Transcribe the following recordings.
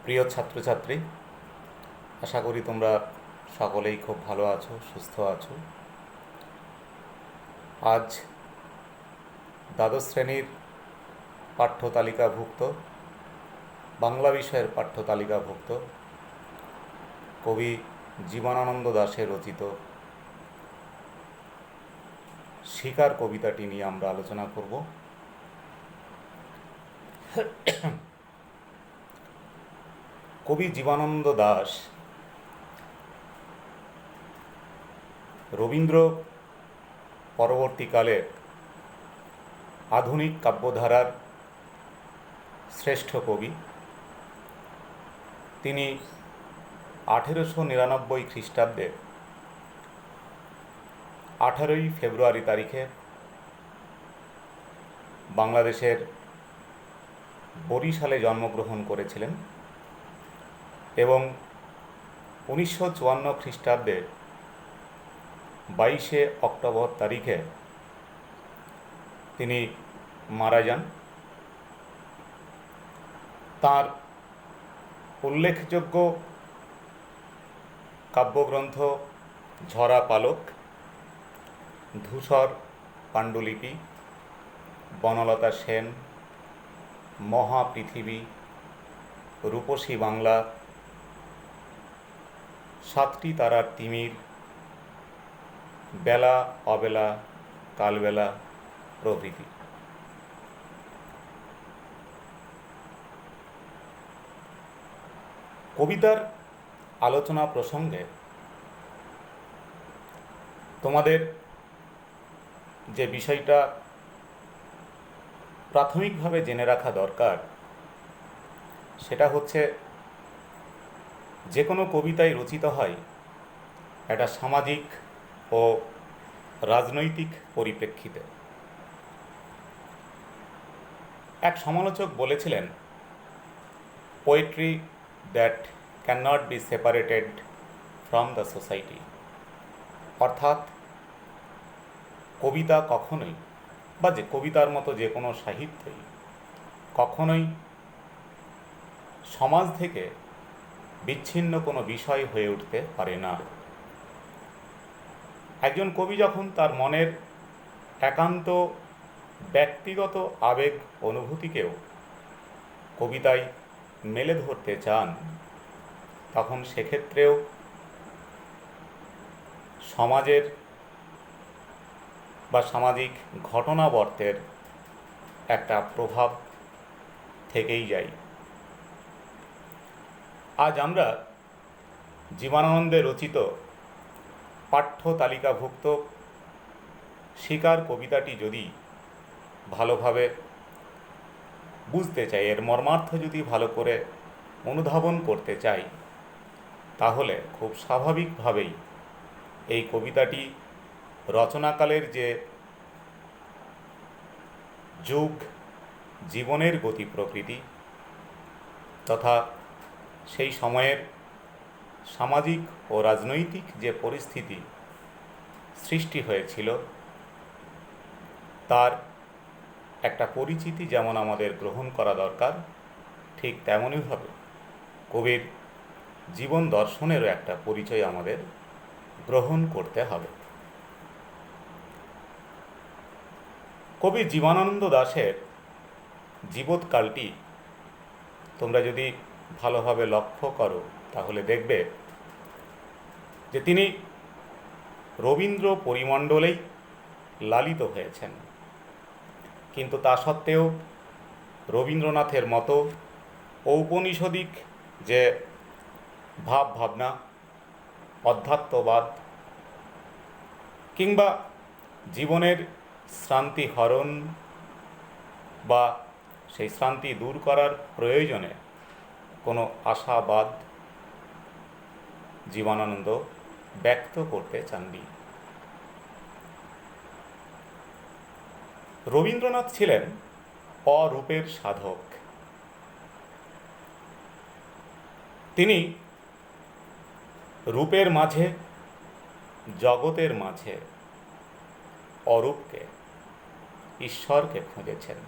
প্রিয় ছাত্রছাত্রী, আশা করি তোমরা সকলেই খুব ভালো আছো, সুস্থ আছো। আজ দ্বাদশ শ্রেণীর পাঠ্যতালিকাভুক্ত বাংলা বিষয়ের পাঠ্যতালিকাভুক্ত কবি জীবনানন্দ দাশের রচিত শিকার কবিতাটি নিয়ে আমরা আলোচনা করব। কবি জীবনানন্দ দাশ রবীন্দ্র পরবর্তীকালে আধুনিক কাব্যধারার শ্রেষ্ঠ কবি। তিনি 1899 খ্রিস্টাব্দে 18ই ফেব্রুয়ারি তারিখে বাংলাদেশের বরিশালে জন্মগ্রহণ করেছিলেন এবং 1954 খ্রিস্টাব্দে 22শে অক্টোবর তারিখে তিনি মারা যান। তাঁর উল্লেখযোগ্য কাব্যগ্রন্থ ঝরা পালক, ধূসর পাণ্ডুলিপি, বনলতা সেন, মহাপৃথিবী, রূপসী বাংলা, সাতটি তারার তিমির, বেলা অবেলা, কালবেলা প্রভৃতি। কবিতার আলোচনা প্রসঙ্গে তোমাদের যে বিষয়টা প্রাথমিকভাবে জেনে রাখা দরকার সেটা হচ্ছে, যে কোনো কবিতাই রচিত হয় একটা সামাজিক ও রাজনৈতিক পরিপ্রেক্ষিতে। এক সমালোচক বলেছিলেন, poetry that can not be separated from the society, অর্থাৎ কবিতা কখনোই, বা যে কবিতার মতো যে কোনো সাহিত্যই কখনোই সমাজ থেকে বিচ্ছিন্ন কোনো বিষয় হয়ে উঠতে পারে না। একজন কবি যখন তার মনের একান্ত ব্যক্তিগত আবেগ অনুভূতিকেও কবিতায় মেলে ধরতে চান, তখন সেক্ষেত্রেও সমাজের বা সামাজিক ঘটনাবর্তের একটা প্রভাব থেকেই যায়। আজ আমরা জীবনানন্দের রচিত পাঠ্য তালিকাভুক্ত শিকার কবিতাটি যদি ভালোভাবে বুঝতে চাই, এর মর্মার্থ যদি ভালো করে অনুধাবন করতে চাই, তাহলে খুব স্বাভাবিকভাবেই এই কবিতাটি রচনাকালের যে যুগ, জীবনের গতি প্রকৃতি তথা সেই সময়ের সামাজিক ও রাজনৈতিক যে পরিস্থিতি সৃষ্টি হয়েছিল তার একটা পরিচিতি যেমন আমাদের গ্রহণ করা দরকার, ঠিক তেমনইভাবে কবির জীবন দর্শনেরও একটা পরিচয় আমাদের গ্রহণ করতে হবে। কবি জীবনানন্দ দাশের জীবৎকালটি তোমরা যদি ভালোভাবে লক্ষ্য করো তাহলে দেখবে যে তিনি রবীন্দ্র পরিমণ্ডলেই লালিত হয়েছেন, কিন্তু তা সত্ত্বেও রবীন্দ্রনাথের মতো ঔপনিষদিক যে ভাব ভাবনা, অধ্যাত্মবাদ কিংবা জীবনের শ্রান্তি হরণ বা সেই শ্রান্তি দূর করার প্রয়োজনে কোনো আশাবাদ জীবনানন্দ ব্যক্ত করতে চাননি। রবীন্দ্রনাথ ছিলেন অরূপের সাধক। তিনি রূপের মাঝে, জগতের মাঝে অরূপকে, ঈশ্বরকে খুঁজেছেন।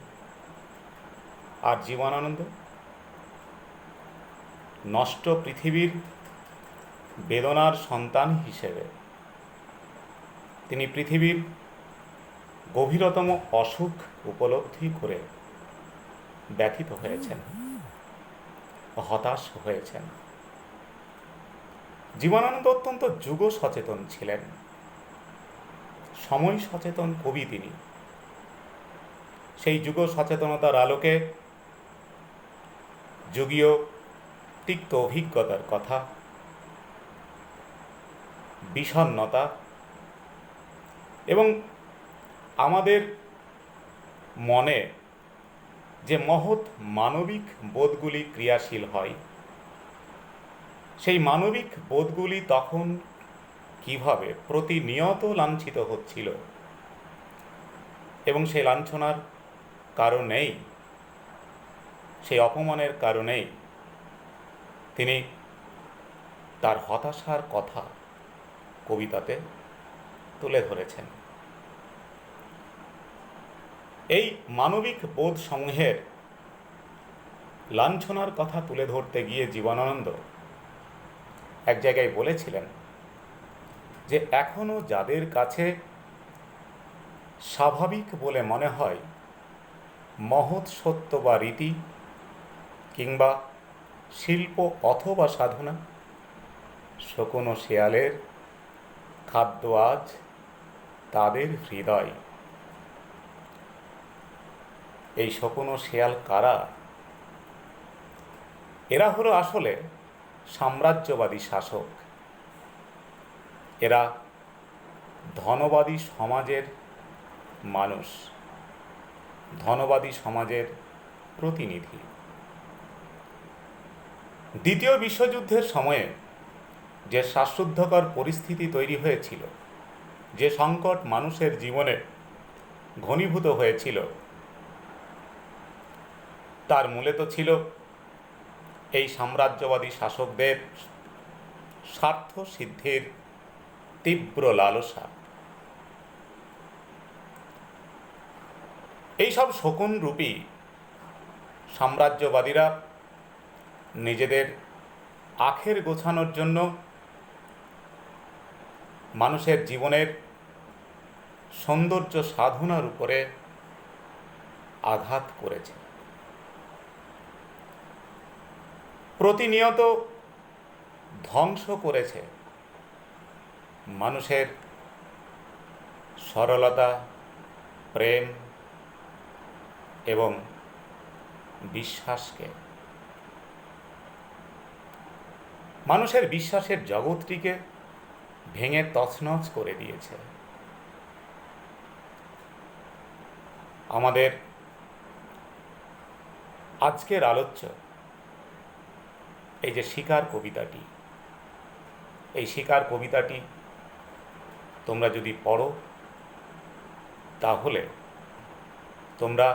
আর জীবনানন্দ নষ্ট পৃথিবীর বেদনার সন্তান হিসেবে তিনি পৃথিবীর গভীরতম অসুখ উপলব্ধি করে ব্যথিত হয়েছেন, হতাশ হয়েছেন। জীবনানন্দ অত্যন্ত যুগ সচেতন ছিলেন, সময় সচেতন কবি তিনি। সেই যুগ সচেতনতার আলোকে যুগীয় তিক্ত অভিজ্ঞতার কথা, বিষণ্ণতা এবং আমাদের মনে যে মহৎ মানবিক বোধগুলি ক্রিয়াশীল হয়, সেই মানবিক বোধগুলি তখন কিভাবে প্রতিনিয়ত লাঞ্ছিত হচ্ছিল এবং সেই লাঞ্ছনার কারণেই, সেই অপমানের কারণেই তিনি তার হতাশার কথা কবিতাতে তুলে ধরেছেন। এই মানবিক বোধ সমূহের লাঞ্ছনার কথা তুলে ধরতে গিয়ে জীবনানন্দ এক জায়গায় বলেছিলেন যে এখনো যাদের কাছে স্বাভাবিক বলে মনে হয় মহৎ সত্য বা রীতি কিংবা শিল্প অথবা সাধনা, শকুন ও শেয়ালের খাদ্য আজ তাদের হৃদয়। এই শকুন ও শেয়াল কারা? এরা হলো আসলে সাম্রাজ্যবাদী শাসক। এরা ধনবাদী সমাজের মানুষ, ধনবাদী সমাজের প্রতিনিধি। দ্বিতীয় বিশ্বযুদ্ধের সময়ে যে শ্বাসরুদ্ধকর পরিস্থিতি তৈরি হয়েছিল, যে সংকট মানুষের জীবনে ঘনীভূত হয়েছিল, তার মূলে তো ছিল এই সাম্রাজ্যবাদী শাসকদের স্বার্থ সিদ্ধির তীব্র লালসা। এইসব শকুনরূপী সাম্রাজ্যবাদীরা নিজেদের আখের গোছানোর জন্য মানুষের জীবনের সৌন্দর্য সাধনার উপরে আঘাত করেছে। প্রতিনিয়ত ধ্বংস করেছে মানুষের সরলতা, প্রেম এবং বিশ্বাসকে। মানুষের বিশ্বাসের জগৎটিকে ভেঙে তছনছ করে দিয়েছে। আমাদের আজকের আলোচ্য এই যে শিকার কবিতাটি, এই শিকার কবিতাটি তোমরা যদি পড়ো তাহলে তোমরা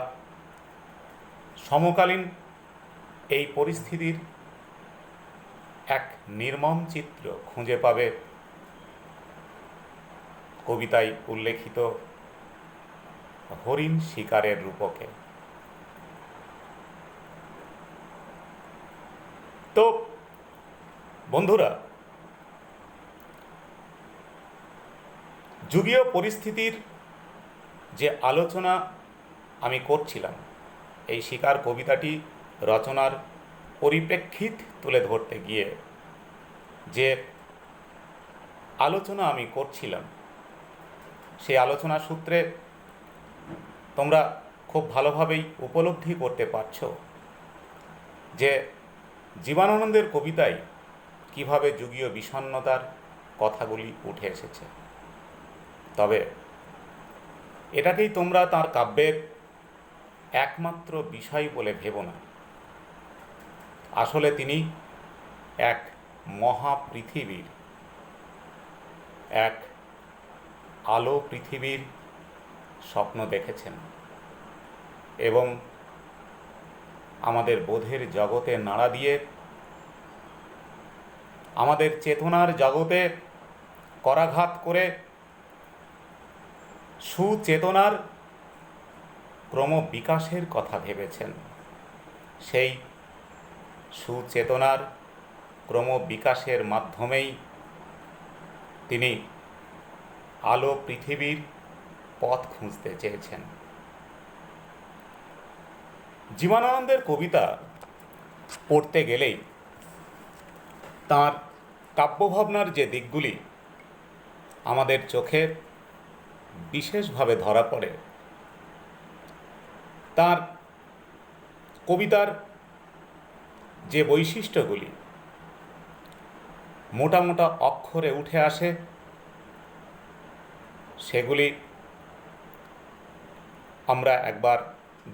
সমকালীন এই পরিস্থিতির এক নির্মম চিত্র খুঁজে পাবে কবিতায় উল্লেখিত হরিণ শিকারের রূপকে। তো বন্ধুরা, যুগীয় পরিস্থিতির যে আলোচনা আমি করছিলাম, এই শিকার কবিতাটি রচনার পরিপ্রেক্ষিত তুলে ধরতে গিয়ে যে আলোচনা আমি করছিলাম, সেই আলোচনা সূত্রে তোমরা খুব ভালোভাবেই উপলব্ধি করতে পারছ যে জীবনানন্দের কবিতায় কিভাবে যুগীয় বিষণ্ণতার কথাগুলি উঠে এসেছে। তবে এটাকেই তোমরা তার কাব্যের একমাত্র বিষয় বলে ভেবো না। আসলে তিনি এক মহাপৃথিবীর, এক আলো পৃথিবীর স্বপ্ন দেখেছেন এবং আমাদের বোধের জগতে নাড়া দিয়ে আমাদের চেতনার জগতে করাঘাত করে সুচেতনার ক্রমবিকাশের কথা ভেবেছেন। সেই সুচেতনার ক্রমবিকাশের মাধ্যমেই তিনি আলো পৃথিবীর পথ খুঁজতে চেয়েছেন। জীবনানন্দের কবিতা পড়তে গেলেই তাঁর কাব্যভাবনার যে দিকগুলি আমাদের চোখে বিশেষভাবে ধরা পড়ে, তাঁর কবিতার যে বৈশিষ্ট্যগুলি মোটা মোটা অক্ষরে উঠে আসে, সেগুলি আমরা একবার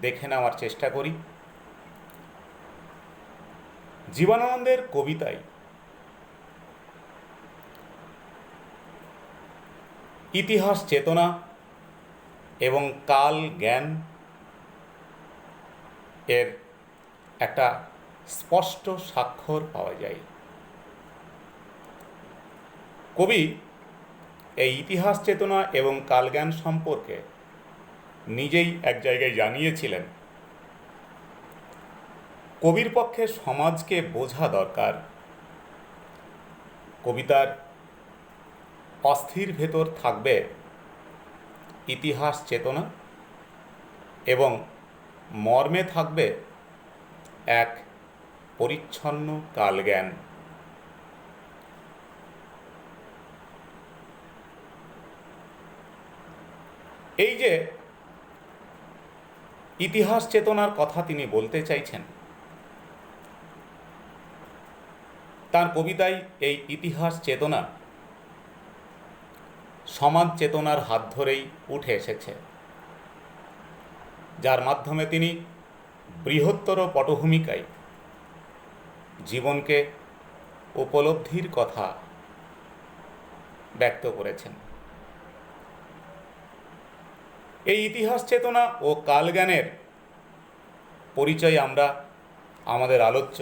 দেখে নেওয়ার চেষ্টা করি। জীবনানন্দের কবিতায় ইতিহাস চেতনা এবং কাল জ্ঞান এর একটা স্পষ্ট স্বাক্ষর পাওয়া যায়। কবি এই ইতিহাস চেতনা এবং কালজ্ঞান সম্পর্কে নিজেই এক জায়গায় জানিয়েছিলেন, কবির পক্ষে সমাজকে বোঝা দরকার। কবিতার অস্থির ভেতর থাকবে ইতিহাস চেতনা এবং মর্মে থাকবে এক পরিচ্ছন্ন কালজ্ঞান। এই যে ইতিহাস চেতনার কথা তিনি বলতে চাইছেন, তার কবিতায় এই ইতিহাস চেতনা সমাজ চেতনার হাত ধরেই উঠে এসেছে, যার মাধ্যমে তিনি বৃহত্তর পটভূমিকায় জীবনকে উপলব্ধির কথা ব্যক্ত করেছেন। এই ইতিহাস চেতনা ও কালজ্ঞানের পরিচয় আমরা আমাদের আলোচ্য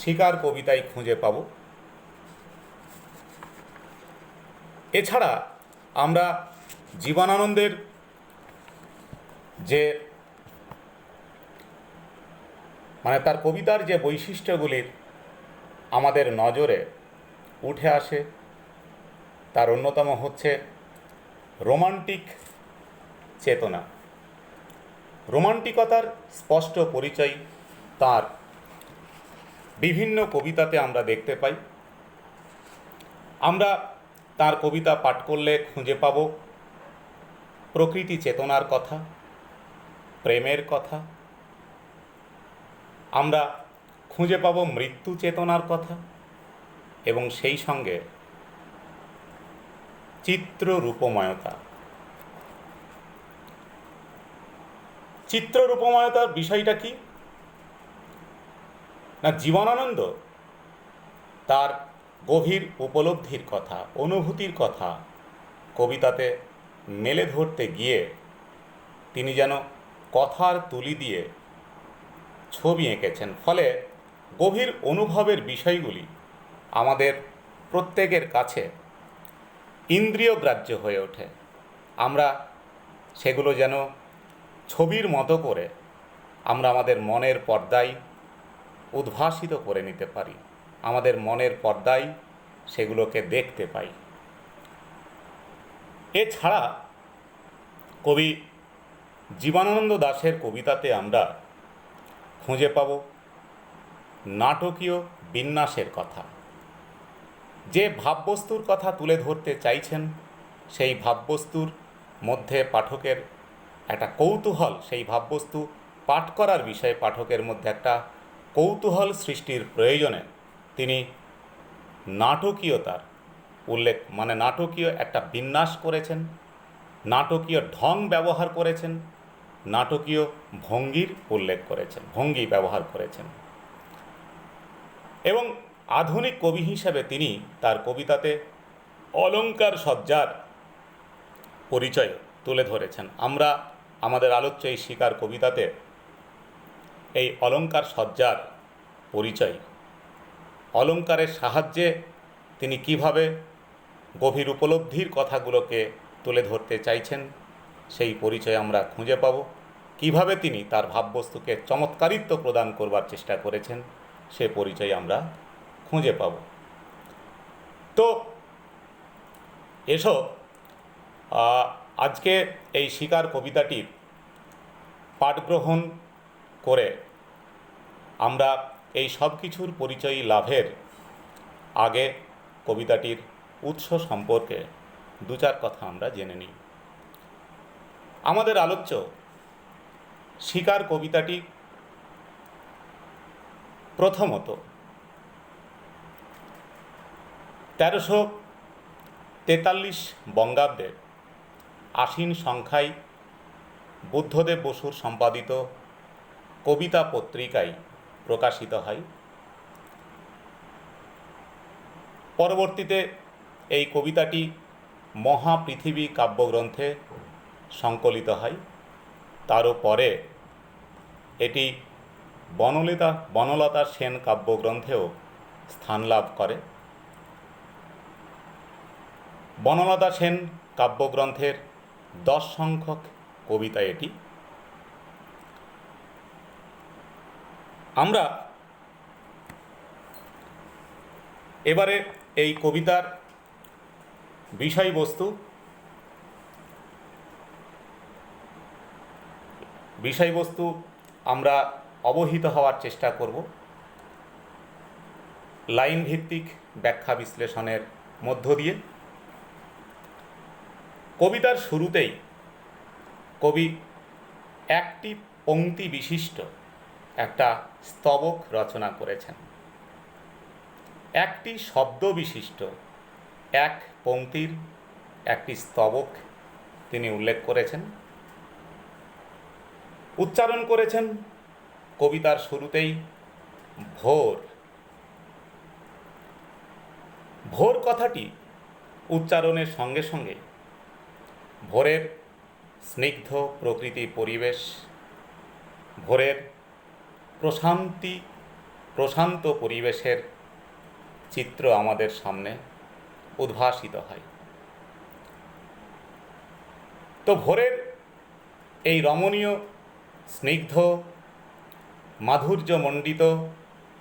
শিকার কবিতায় খুঁজে পাব। এছাড়া আমরা জীবনানন্দের যে তার কবিতার যে বৈশিষ্ট্যগুলির আমাদের নজরে উঠে আসে, তার অন্যতম হচ্ছে রোমান্টিক চেতনা। রোমান্টিকতার স্পষ্ট পরিচয় তার বিভিন্ন কবিতাতে আমরা দেখতে পাই। আমরা তার কবিতা পাঠ করলে খুঁজে পাব প্রকৃতি চেতনার কথা, প্রেমের কথা, আমরা খুঁজে পাব মৃত্যু চেতনার কথা এবং সেই সঙ্গে চিত্ররূপময়তা। চিত্ররূপময়তার বিষয়টা কি না, জীবনানন্দ তার গভীর উপলব্ধির কথা, অনুভূতির কথা কবিতাতে মেলে ধরতে গিয়ে তিনি যেন কথার তুলি দিয়ে ছবি এঁকেছেন। ফলে গভীর অনুভবের বিষয়গুলি আমাদের প্রত্যেকের কাছে ইন্দ্রিয় গ্রাহ্য হয়ে ওঠে। আমরা সেগুলো যেন ছবির মতো করে আমরা আমাদের মনের পর্দায় উদ্ভাসিত করে নিতে পারি, আমাদের মনের পর্দায় সেগুলোকে দেখতে পাই। এছাড়া কবি জীবনানন্দ দাশের কবিতাতে আমরা খুঁজে পাব নাটকীয় বিন্যাসের কথা। যে ভাববস্তুর কথা তুলে ধরতে চাইছেন, সেই ভাববস্তুর মধ্যে পাঠকের একটা কৌতূহল, সেই ভাববস্তু পাঠ করার বিষয়ে পাঠকের মধ্যে একটা কৌতূহল সৃষ্টির প্রয়োজনে তিনি নাটকীয়তার উল্লেখ, নাটকীয় একটা বিন্যাস করেছেন, নাটকীয় ঢং ব্যবহার করেছেন, নাটকীয় ভঙ্গির উল্লেখ করেছেন, ভঙ্গি ব্যবহার করেছেন। এবং আধুনিক কবি হিসেবে তিনি তার কবিতাতে অলঙ্কার সজ্জার পরিচয় তুলে ধরেছেন। আমরা আমাদের আলোচ্য এই শিকার কবিতাতে এই অলঙ্কার সজ্জার পরিচয়, অলঙ্কারের সাহায্যে তিনি কিভাবে গভীর উপলব্ধির কথাগুলোকে তুলে ধরতে চাইছেন, সেই পরিচয় আমরা খুঁজে পাব। কিভাবে তিনি তার ভাববস্তুকে চমৎকারিত্ব প্রদান করবার চেষ্টা করেছেন সে পরিচয় আমরা খুঁজে পাব। তো এসো আজকে এই শিকার কবিতাটির পাঠ গ্রহণ করে আমরা এই সব কিছুর পরিচয় লাভের আগে কবিতাটির উৎস সম্পর্কে দু চার কথা আমরা জেনে নিই। আমাদের আলোচ্য শিকার কবিতাটি প্রথমত 1343 বঙ্গাব্দের আশ্বিন সংখ্যায় বুদ্ধদেব বসুর সম্পাদিত কবিতা পত্রিকায় প্রকাশিত হয়। পরবর্তীতে এই কবিতাটি মহাপৃথিবী কাব্যগ্রন্থে সংকলিত হয়। তারও পরে এটি বনলতা সেন কাব্যগ্রন্থেও স্থান লাভ করে। বনলতা সেন কাব্যগ্রন্থের 10 সংখ্যক কবিতা এটি। আমরা এবারে এই কবিতার বিষয়বস্তু আমরা অবহিত হওয়ার চেষ্টা করব লাইন ভিত্তিক ব্যাখ্যা বিশ্লেষণের মধ্য দিয়ে। কবিতার শুরুতেই কবি একটি পংক্তি বিশিষ্ট একটা স্তবক রচনা করেছেন। একটি শব্দ বিশিষ্ট এক পংক্তির একটি স্তবক তিনি উল্লেখ করেছেন, উচ্চারণ করেছেন কবিতার শুরুতেই ভোর। ভোর কথাটি উচ্চারণের সঙ্গে সঙ্গে ভোরের স্নিগ্ধ প্রকৃতি পরিবেশ, ভোরের প্রশান্ত পরিবেশের চিত্র আমাদের সামনে উদ্ভাসিত হয়। তো ভোরের এই রমণীয় স্নিগ্ধ মাধুর্যমণ্ডিত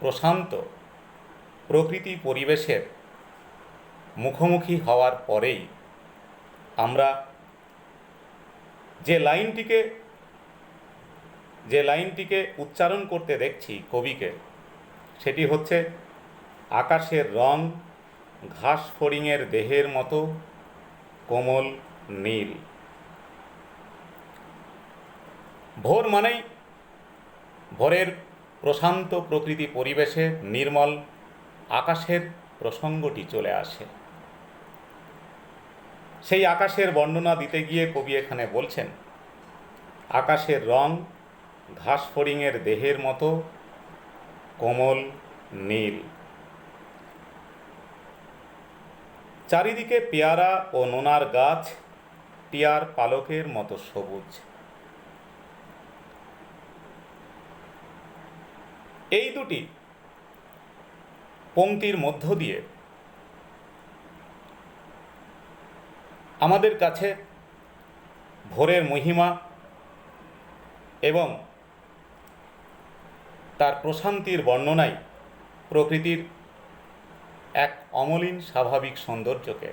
প্রশান্ত প্রকৃতি পরিবেশের মুখোমুখি হওয়ার পরেই আমরা যে লাইনটিকে উচ্চারণ করতে দেখছি কবিকে, সেটি হচ্ছে আকাশের রং ঘাস ফড়িংয়ের দেহের মতো কোমল নীল। ভোর মানেই ভোরের প্রশান্ত প্রকৃতি পরিবেশে নির্মল আকাশের প্রসঙ্গটি চলে আসে। সেই আকাশের বর্ণনা দিতে গিয়ে কবি এখানে বলছেন আকাশের রং ঘাস ফড়িংয়ের দেহের মতো কোমল নীল। চারিদিকে পেয়ারা ও নোনার গাছ টিয়ার পালকের মতো সবুজ। এই দুটি পংক্তির মধ্য দিয়ে আমাদের কাছে ভোরের মহিমা এবং তার প্রশান্তির বর্ণনায় প্রকৃতির এক অমলিন স্বাভাবিক সৌন্দর্যকে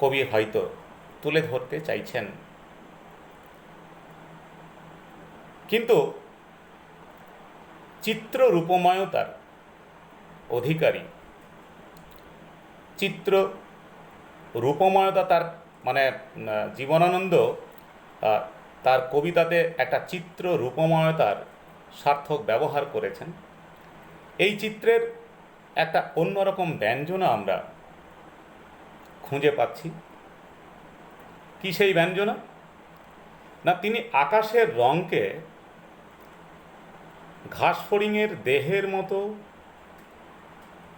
কবি হয়তো তুলে ধরতে চাইছেন। কিন্তু চিত্র রূপময়তার অধিকারী, চিত্র রূপময়তা তার মানে জীবনানন্দ তার কবিতাতে একটা চিত্র রূপময়তার সার্থক ব্যবহার করেছেন। এই চিত্রের একটা অন্যরকম ব্যঞ্জনা আমরা খুঁজে পাচ্ছি। কি সেই ব্যঞ্জনা? না, তিনি আকাশের রঙকে ঘাস ফড়িংয়ের দেহের মতো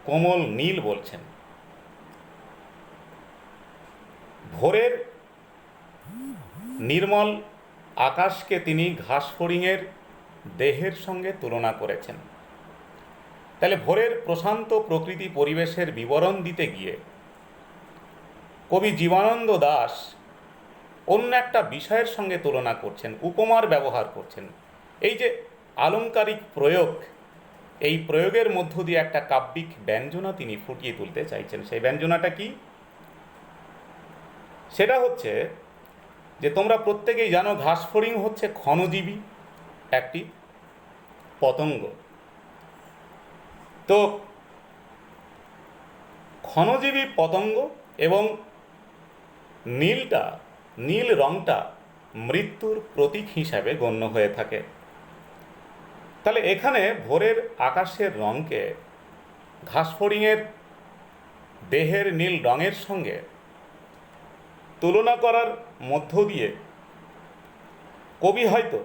কোমল নীল বলছেন। ভোরের নির্মল আকাশকে তিনি ঘাস ফড়িংয়ের দেহের সঙ্গে তুলনা করেছেন। তাহলে ভোরের প্রশান্ত প্রকৃতি পরিবেশের বিবরণ দিতে গিয়ে কবি জীবনানন্দ দাশ অন্য একটা বিষয়ের সঙ্গে তুলনা করছেন, উপমার ব্যবহার করছেন। এই যে আলংকারিক প্রয়োগ, এই প্রয়োগের মধ্য দিয়ে একটা কাব্যিক ব্যঞ্জনা তিনি ফুটিয়ে তুলতে চাইছেন। সেই ব্যঞ্জনাটা কি? সেটা হচ্ছে যে তোমরা প্রত্যেকেই জানো ঘাসফড়িং হচ্ছে ক্ষণজীবী একটি পতঙ্গ। তো ক্ষণজীবী পতঙ্গ এবং নীল রঙটা মৃত্যুর প্রতীক হিসাবে গণ্য হয়ে থাকে। তাহলে এখানে ভোরের আকাশের রঙকে ঘাসফড়িংয়ের দেহের নীল রঙের সঙ্গে তুলনা করার মধ্য দিয়ে কবি হয়তো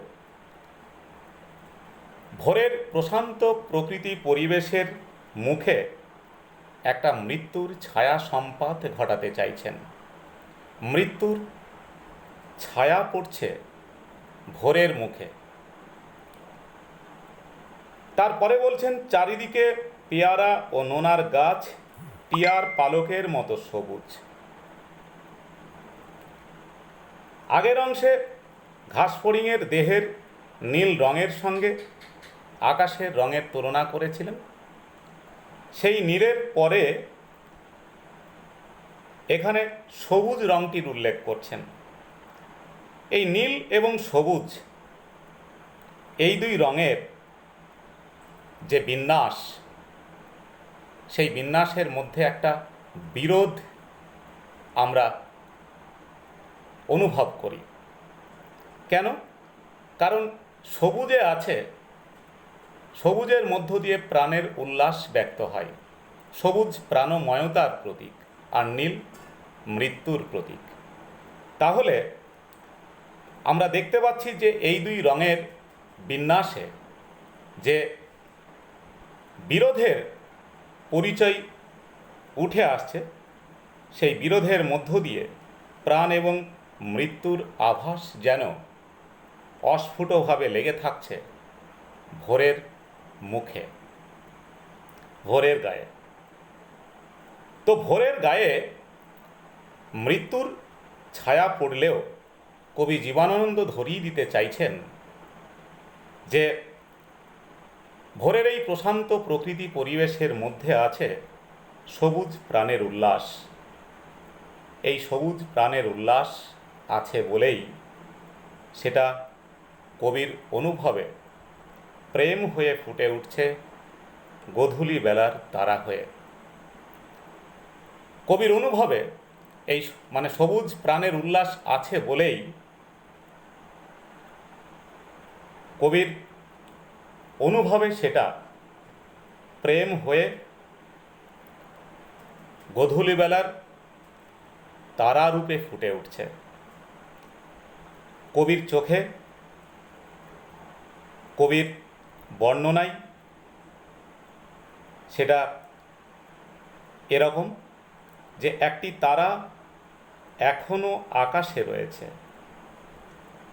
ভোরের প্রশান্ত প্রকৃতি পরিবেশের মুখে একটা মৃত্যুর ছায়া সম্পাত ঘটাতে চাইছেন। মৃত্যুর ছায়া পড়ছে ভোরের মুখে। তারপরে বলছেন, চারিদিকে পেয়ারা ও নোনার গাছ টিয়ার পালকের মতো সবুজ। আগের অংশে ঘাসফড়িংয়ের দেহের নীল রঙের সঙ্গে আকাশের রঙের তুলনা করেছিলেন। সেই নীলের পরে এখানে সবুজ রঙটির উল্লেখ করছেন। এই নীল এবং সবুজ, এই দুই রঙের যে বিন্যাস, সেই বিন্যাসের মধ্যে একটা বিরোধ আমরা অনুভব করি। কেন? কারণ সবুজে আছে, সবুজের মধ্য দিয়ে প্রাণের উল্লাস ব্যক্ত হয়। সবুজ প্রাণময়তার প্রতীক, আর নীল মৃত্যুর প্রতীক। তাহলে আমরা দেখতে পাচ্ছি যে এই দুই রঙের বিন্যাসে যে বিরোধের পরিচয় উঠে আসছে, সেই বিরোধের মধ্য দিয়ে প্রাণ এবং মৃত্যুর আভাস যেন অস্ফুটভাবে লেগে থাকছে ভোরের মুখে, ভোরের গায়ে। তো ভোরের গায়ে মৃত্যুর ছায়া পড়লেও কবি জীবনানন্দ ধরিয়ে দিতে চাইছেন যে ভোরের এই প্রশান্ত প্রকৃতি পরিবেশের মধ্যে আছে সবুজ প্রাণের উল্লাস। এই সবুজ প্রাণের উল্লাস আছে বলেই সেটা কবির অনুভবে প্রেম হয়ে ফুটে উঠছে গোধূলি বেলার তারা হয়ে। কবির অনুভবে এই সবুজ প্রাণের উল্লাস আছে বলেই কবির অনুভবে সেটা প্রেম হয়ে গোধূলি বেলার তারা রূপে ফুটে উঠছে। কবির চোখে, কবির বর্ণনায় সেটা এরকম যে একটি তারা এখনো আকাশে রয়েছে।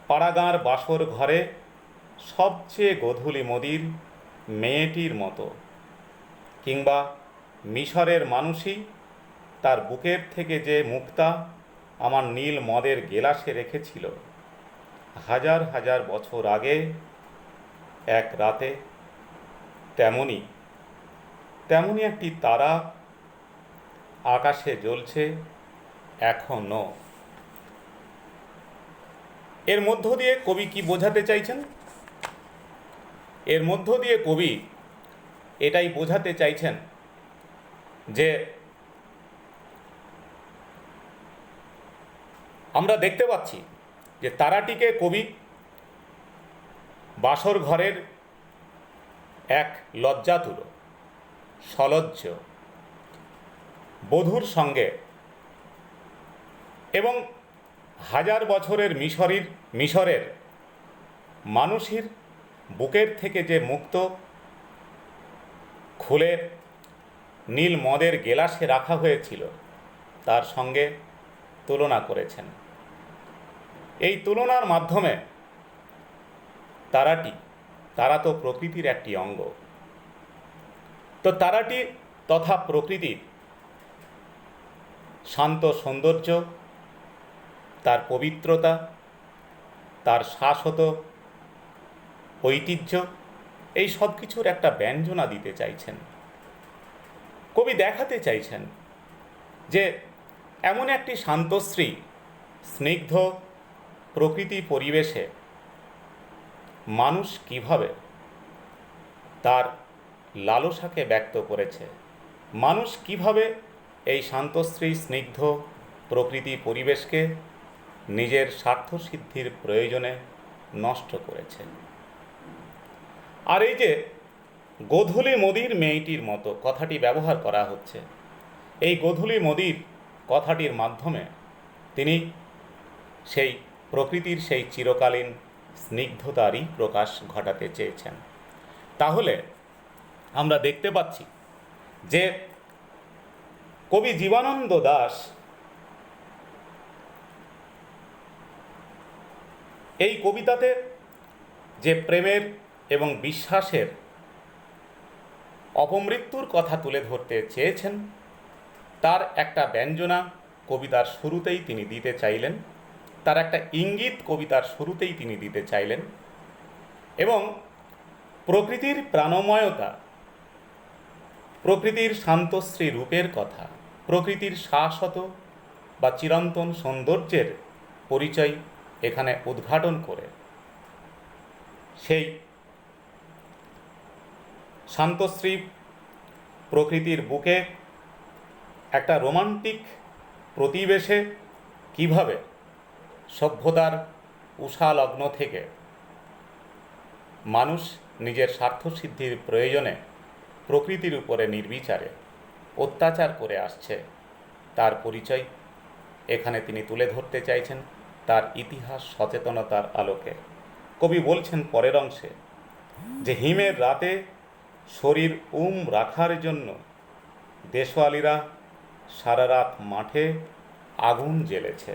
পাড়াগাঁর বাসর ঘরে সবচেয়ে গোধূলি মদির মেয়েটির মতো, কিংবা মিশরের মানুষই তার বুকের থেকে যে মুক্তা আমার নীল মদের গেলাসে রেখেছিল হাজার হাজার বছর আগে এক রাতে, তেমনি একটি তারা আকাশে জ্বলছে এখনো। এর মধ্য দিয়ে কবি কি বোঝাতে চাইছেন? এর মধ্য দিয়ে কবি এটাই বোঝাতে চাইছেন যে আমরা দেখতে পাচ্ছি যে তারাটিকে কবি বাসর ঘরের এক লজ্জাতুর সলজ্জ বধূর সঙ্গে এবং হাজার বছরের মিশরের মানুষের বুকের থেকে যে মুক্ত খুলে নীল মদের গেলাসে রাখা হয়েছিল তার সঙ্গে তুলনা করেছেন। এই তুলনার মাধ্যমে তারা তো প্রকৃতির একটি অঙ্গ। তো তারাটি তথা প্রকৃতির শান্ত সৌন্দর্য তার পবিত্রতা, তার শাশ্বত ঐতিহ্য, এই সব কিছুর একটা ব্যঞ্জনা দিতে চাইছেন। কবি দেখাতে চাইছেন যে এমন একটি শান্তশ্রী স্নিগ্ধ প্রকৃতি পরিবেশে মানুষ কিভাবে তার লালসাকে ব্যক্ত করেছে, মানুষ কিভাবে এই শান্তশ্রী স্নিগ্ধ প্রকৃতি পরিবেশকে নিজের স্বার্থসিদ্ধির প্রয়োজনে নষ্ট করেছে। আর এই যে গোধূলি মোদির মেয়েটির মতো কথাটি ব্যবহার করা হচ্ছে, এই গোধূলি মোদির কথাটির মাধ্যমে তিনি সেই প্রকৃতির সেই চিরকালীন স্নিগ্ধতারই প্রকাশ ঘটাতে চেয়েছেন। তাহলে আমরা দেখতে পাচ্ছি যে কবি জীবনানন্দ দাশ এই কবিতাতে যে প্রেমের এবং বিশ্বাসের অপমৃত্যুর কথা তুলে ধরতে চেয়েছেন, তার একটা ব্যঞ্জনা কবিতার শুরুতেই তিনি দিতে চাইলেন, তার একটা ইঙ্গিত কবিতার শুরুতেই তিনি দিতে চাইলেন। এবং প্রকৃতির প্রাণময়তা, প্রকৃতির শান্তশ্রী রূপের কথা, প্রকৃতির শাশ্বত বা চিরন্তন সৌন্দর্যের পরিচয় এখানে উদ্ঘাটন করে সেই শান্তশ্রী প্রকৃতির বুকে একটা রোমান্টিক প্রতিবেশে কিভাবে সভ্যতার উষালগ্ন থেকে মানুষ নিজের স্বার্থসিদ্ধির প্রয়োজনে প্রকৃতির উপরে নির্বিচারে অত্যাচার করে আসছে, তার পরিচয় এখানে তিনি তুলে ধরতে চাইছেন তার ইতিহাস সচেতনতার আলোকে। কবি বলছেন পরের অংশে যে হিমের রাতে শরীর রাখার জন্য দেশওয়ালিরা সারা রাত মাঠে আগুন জ্বেলেছে।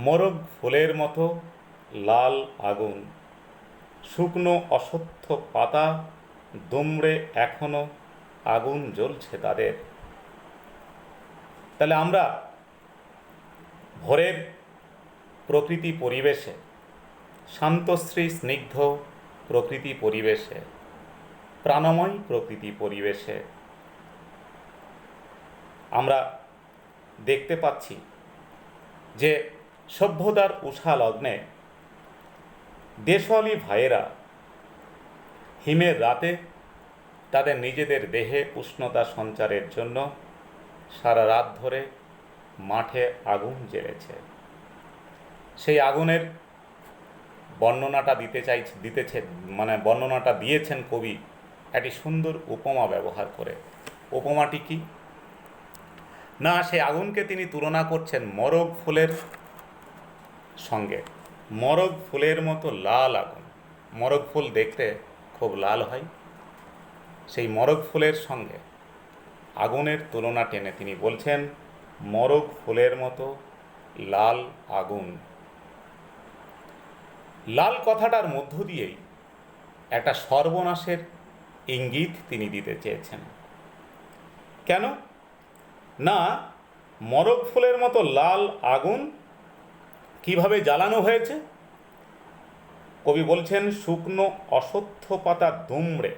মোরগ ফুলের মতো লাল আগুন, শুকনো অশ্বত্থ পাতা দুমড়ে এখনো আগুন জ্বলছে তাদের। তাহলে আমরা ভোরের প্রকৃতি পরিবেশে, শান্তশ্রী স্নিগ্ধ প্রকৃতি পরিবেশে, প্রাণময় প্রকৃতি পরিবেশে আমরা দেখতে পাচ্ছি যে সভ্যতার উষা লগ্নে দেশওয়ালি ভাইয়েরা হিমের রাতে তাদের নিজেদের দেহে উষ্ণতা সঞ্চারের জন্য সারা রাত ধরে মাঠে আগুন জ্বেলেছে। সেই আগুনের বর্ণনাটা বর্ণনাটা দিয়েছেন কবি একটি সুন্দর উপমা ব্যবহার করে। উপমাটি কি না, সেই আগুনকে তিনি তুলনা করছেন মরগ ফুলের সঙ্গে। মরগ ফুলের মতো লাল আগুন, মরগ ফুল দেখতে খুব লাল হয়, সেই মরগ ফুলের সঙ্গে আগুনের তুলনা টেনে তিনি বলছেন মরগ ফুলের মতো লাল আগুন। লাল কথাটার মধ্য দিয়েই একটা সর্বনাশের ইঙ্গিত তিনি দিতে চেয়েছেন। কেন না, মরগ ফুলের মতো লাল আগুন কিভাবে জ্বালানো হয়েছে? কবি বলছেন শুকনো অশ্বত্থ পাতা দুমড়ে,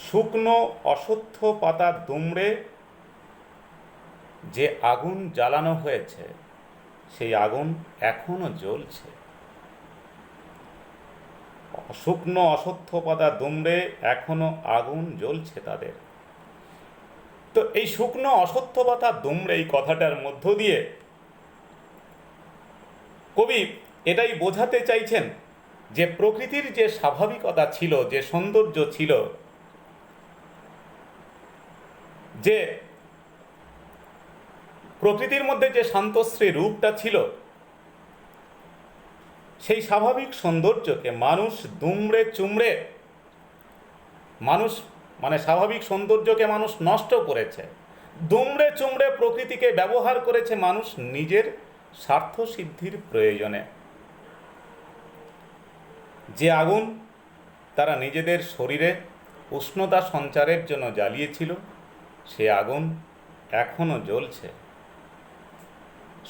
শুকনো অশ্বত্থ পাতা দুমড়ে যে আগুন জ্বালানো হয়েছে সেই আগুন এখনো জ্বলছে। শুকনো অশ্বত্থ পাতা দুমড়ে এখনো আগুন জ্বলছে তাদের। তো এই শুকনো অশ্বত্থ পাতা দুমড়ে এই কথাটার মধ্য দিয়ে কবি এটাই বোঝাতে চাইছেন যে প্রকৃতির যে স্বাভাবিকতা ছিল, যে সৌন্দর্য ছিল, যে প্রকৃতির মধ্যে যে শান্তশ্রী রূপটা ছিল, সেই স্বাভাবিক সৌন্দর্যকে মানুষ দুমড়ে চুমড়ে স্বাভাবিক সৌন্দর্যকে মানুষ নষ্ট করেছে। দুমড়ে চুমড়ে প্রকৃতিকে ব্যবহার করেছে মানুষ নিজের স্বার্থসিদ্ধির প্রয়োজনে। যে আগুন তারা নিজেদের শরীরে উষ্ণতা সঞ্চারের জন্য জ্বালিয়েছিল, সে আগুন এখনো জ্বলছে।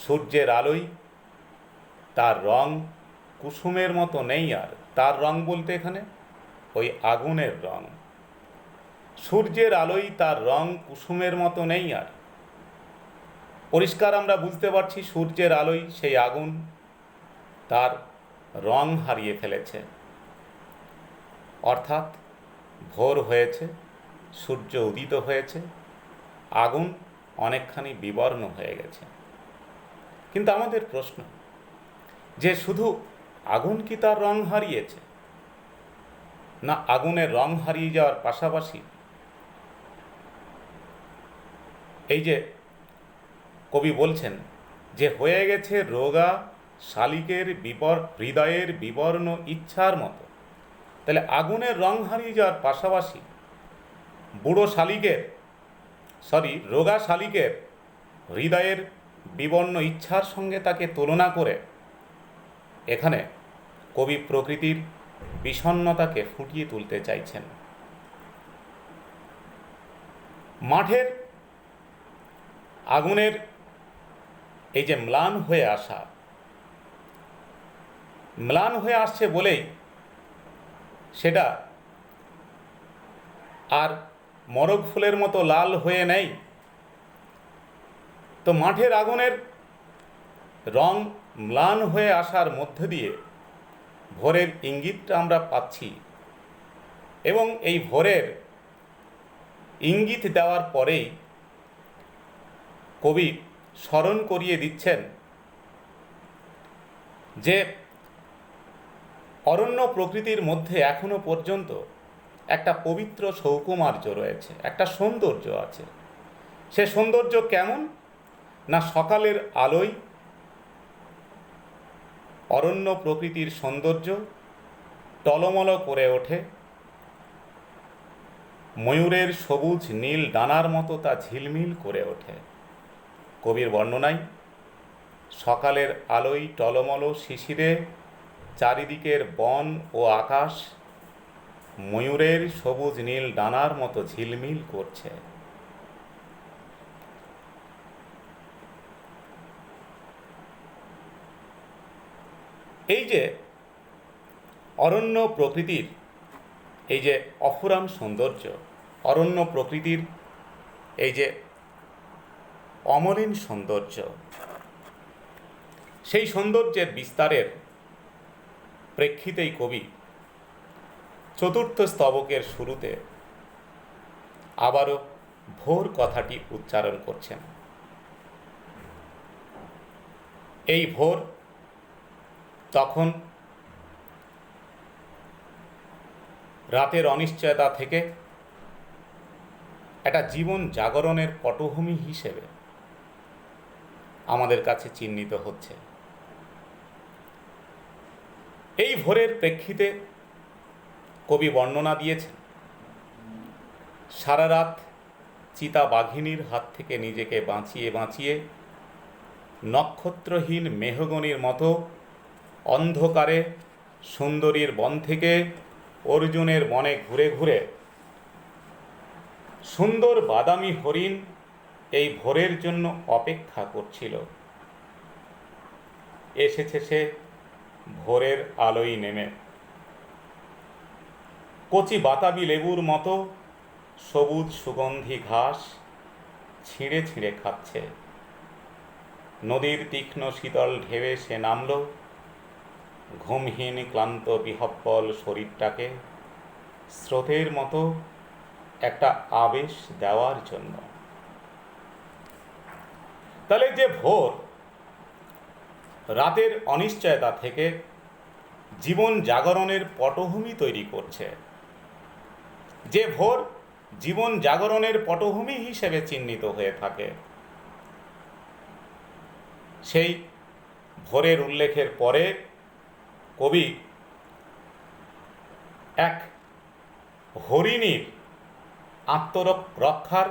সূর্যের আলোয় তার রং কুসুমের মতো নেই, আর তার রং বলতে এখানে ওই আগুনের রং। সূর্যের আলোয় তার রং কুসুমের মতো নেই, আর পরিষ্কার আমরা বুঝতে পারছি সূর্যের আলোয় সেই আগুন তার রং হারিয়ে ফেলেছে। অর্থাৎ ভোর হয়েছে, সূর্য উদিত হয়েছে, আগুন অনেকখানি বিবর্ণ হয়ে গেছে। কিন্তু আমাদের প্রশ্ন যে শুধু আগুন কি তার রং হারিয়েছে, না আগুনের রং হারিয়ে যাওয়ার পাশাপাশি এই যে কবি বলছেন যে হয়ে গেছে রোগা শালিকের হৃদয়ের বিবর্ণ ইচ্ছার মতো, তাহলে আগুনের রং হারিয়ে যাওয়ার পাশাপাশি রোগা শালিকের হৃদয়ের বিবর্ণ ইচ্ছার সঙ্গে তাকে তুলনা করে এখানে কবি প্রকৃতির বিষণ্ণতাকে ফুটিয়ে তুলতে চাইছেন। মাঠের আগুনের এই যে ম্লান হয়ে আসছে বলেই সেটা আর মরগ ফুলের মতো লাল হয়ে নেই। তো মাঠের আগুনের রং ম্লান হয়ে আসার মধ্যে দিয়ে ভোরের ইঙ্গিতটা আমরা পাচ্ছি, এবং এই ভোরের ইঙ্গিত দেওয়ার পরেই কবি স্মরণ করিয়ে দিচ্ছেন যে অরণ্য প্রকৃতির মধ্যে এখনো পর্যন্ত একটা পবিত্র সৌকুমার্য রয়েছে, একটা সৌন্দর্য আছে। সে সৌন্দর্য কেমন না, সকালের আলোয় অরণ্য প্রকৃতির সৌন্দর্য টলমল করে ওঠে, ময়ূরের সবুজ নীল ডানার মতো তা ঝিলমিল করে ওঠে। কবির বর্ণনায় সকালের আলোয় টলমল শিশিরে চারিদিকের বন ও আকাশ ময়ূরের সবুজ নীল ডানার মতো ঝিলমিল করছে। এই যে অরণ্য প্রকৃতির এই যে অফুরান সৌন্দর্য, অরণ্য প্রকৃতির এই যে অমলিন সৌন্দর্য, সেই সৌন্দর্যের বিস্তারের প্রেক্ষিতেই কবি চতুর্থ স্তবকের শুরুতে আবারও ভোর কথাটি উচ্চারণ করছেন। এই ভোর তখন রাতের অনিশ্চয়তা থেকে একটা জীবন জাগরণের পটভূমি হিসেবে আমাদের কাছে চিহ্নিত হচ্ছে। এই ভোরের প্রেক্ষিতে কবি বর্ণনা দিয়েছেন সারা রাত চিতা বাঘিনীর হাত থেকে নিজেকে বাঁচিয়ে বাঁচিয়ে নক্ষত্রহীন মেহগনির মতো অন্ধকারে সুন্দরীর বন থেকে অর্জুনের বনে ঘুরে ঘুরে সুন্দর বাদামি হরিণ এই ভোরের জন্য অপেক্ষা করছিল। এসেছে সে ভোরের আলোয় নেমে, কচি বাতাবি লেবুর মতো সবুজ সুগন্ধি ঘাস ছিঁড়ে ছিঁড়ে খাচ্ছে। নদীর তীক্ষ্ণ শীতল ঢেউয়ে সে নামল ঘুমহীন ক্লান্ত বিহব্বল শরীরটাকে স্রোতের মতো একটা আবেশ দেওয়ার জন্য। তাহলে যে ভোর রাতের অনিশ্চয়তা থেকে জীবন জাগরণের পটভূমি তৈরি করছে, যে ভোর জীবন জাগরণের পটভূমি হিসেবে চিহ্নিত হয়ে থাকে, সেই ভোরের উল্লেখের পরে কবি এক হরিণীর আত্মরক্ষার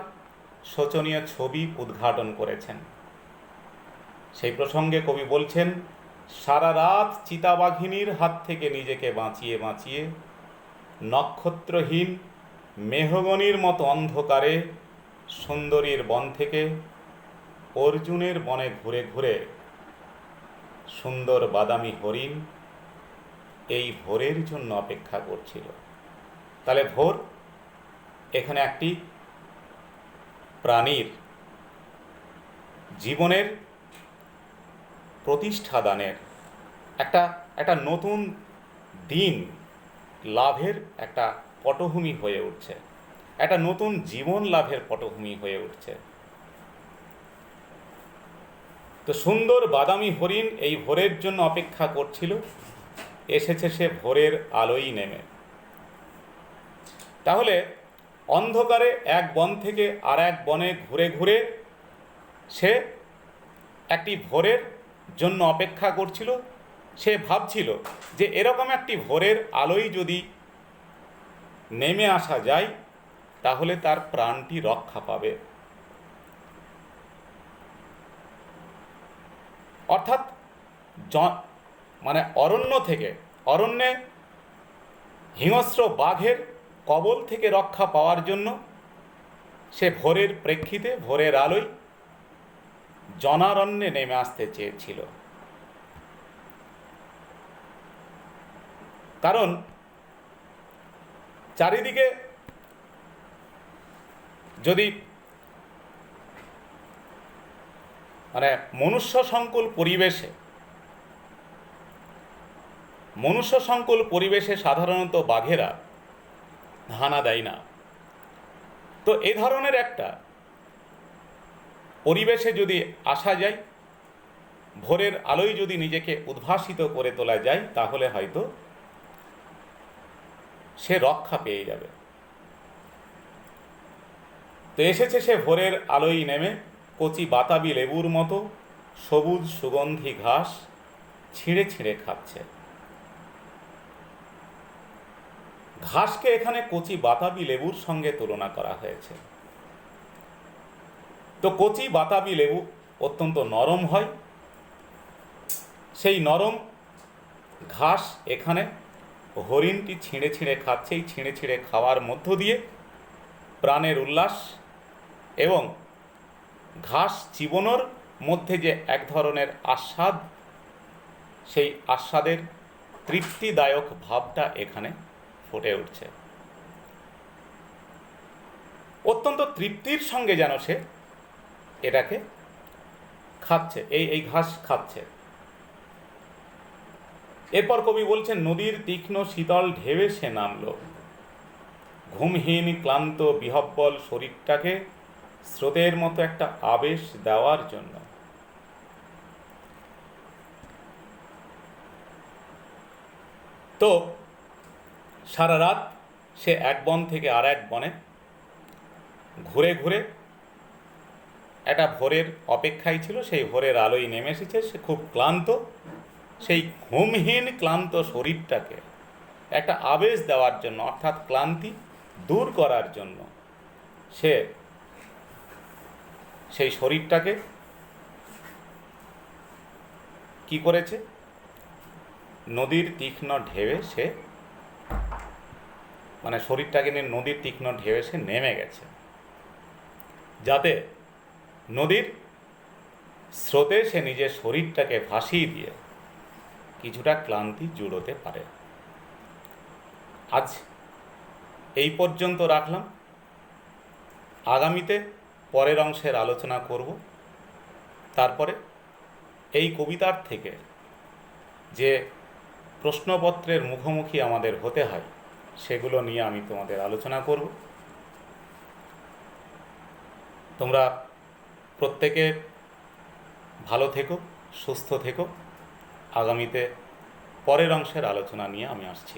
শোচনীয় ছবি উদ্ঘাটন করেছেন। সেই প্রসঙ্গে কবি বলছেন, সারা রাত চিতাবাঘিনীর হাত থেকে নিজেকে বাঁচিয়ে বাঁচিয়ে নক্ষত্রহীন মেহগনির মতো অন্ধকারে সুন্দরীর বন থেকে অর্জুনের বনে ঘুরে ঘুরে সুন্দর বাদামি হরিণ এই ভোরের জন্য অপেক্ষা করছিল। তাহলে ভোর এখানে একটি প্রাণীর জীবনের প্রতিষ্ঠাদানের একটা নতুন দিন লাভের একটা পটভূমি হয়ে উঠছে, একটা নতুন জীবন লাভের পটভূমি হয়ে উঠছে। তো সুন্দর বাদামি হরিণ এই ভোরের জন্য অপেক্ষা করছিল, এসেছে সে ভোরের আলোই নেমে। তাহলে অন্ধকারে এক বন থেকে আর এক বনে ঘুরে ঘুরে সে একটি ভোরের জন্য অপেক্ষা করছিল। সে ভাবছিল যে এরকম একটি ভোরের আলোই যদি নেমে আসা যায় তাহলে তার প্রাণটি রক্ষা পাবে। অর্থাৎ অরণ্যে হিংস্র বাঘের কবল থেকে রক্ষা পাওয়ার জন্য সে ভোরের প্রেক্ষিতে ভোরের আলোয় জনারণ্যে নেমে আসতে চেয়েছিল। কারণ চারিদিকে যদি মনুষ্য সংকুল পরিবেশে সাধারণত বাঘেরা হানা দেয় না। তো এ ধরনের একটা পরিবেশে যদি আসা যায়, ভোরের আলোয় যদি নিজেকে উদ্ভাসিত করে তোলা যায়, তাহলে হয়তো সে রক্ষা পেয়ে যাবে। তো এসেছে সে ভোরের আলোয় নেমে, কচি বাতাবি লেবুর মতো সবুজ সুগন্ধি ঘাস ছিঁড়ে ছিঁড়ে খাচ্ছে। ঘাসকে এখানে কচি বাতাবি লেবুর সঙ্গে তুলনা করা হয়েছে। তো কচি বাতাবি লেবু অত্যন্ত নরম হয়, সেই নরম ঘাস এখানে হরিণটি ছিঁড়ে ছিঁড়ে খাচ্ছে। এই ছিঁড়ে ছিঁড়ে খাওয়ার মধ্য দিয়ে প্রাণের উল্লাস এবং ঘাস চিবোনোর মধ্যে যে এক ধরনের আস্বাদ, সেই আস্বাদের তৃপ্তিদায়ক ভাবটা এখানে ফুটে উঠছে। অত্যন্ত তৃপ্তির সঙ্গে যেন সে এটাকে খাচ্ছে, এই ঘাস খাচ্ছে। এরপর কবি বলছেন, নদীর তীক্ষ্ণ শীতল ঢেউয়ে সে নামলো, ঘুমহীন ক্লান্ত বিহব্বল শরীরটাকে স্রোতের মতো একটা আবেশ দেওয়ার জন্য। তো সারা রাত সে এক বন থেকে আর এক বনে ঘুরে ঘুরে একটা ভোরের অপেক্ষায় ছিল। সেই ভোরের আলোয় নেমে এসেছে, সে খুব ক্লান্ত। সেই ঘুমহীন ক্লান্ত শরীরটাকে একটা আবেশ দেওয়ার জন্য, অর্থাৎ ক্লান্তি দূর করার জন্য সে সেই শরীরটাকে কি করেছে? নদীর তীক্ষ্ণ ঢেউয়ে সে শরীরটাকে নিয়ে নদীর তীক্ষ্ণ ঢেউয়ে সে নেমে গেছে, যাতে নদীর স্রোতে সে নিজের শরীরটাকে ভাসিয়ে দিয়ে কিছুটা ক্লান্তি জুড়োতে পারে। আজ এই পর্যন্ত রাখলাম। আগামীতে পরের অংশের আলোচনা করব। তারপরে এই কবিতার থেকে যে প্রশ্নপত্রের মুখোমুখি আমাদের হতে হয়, সেগুলো নিয়ে আমি তোমাদের আলোচনা করব। তোমরা প্রত্যেকে ভালো থেকো, সুস্থ থেকো। আগামীতে পরের অংশের আলোচনা নিয়ে আমি আসছি।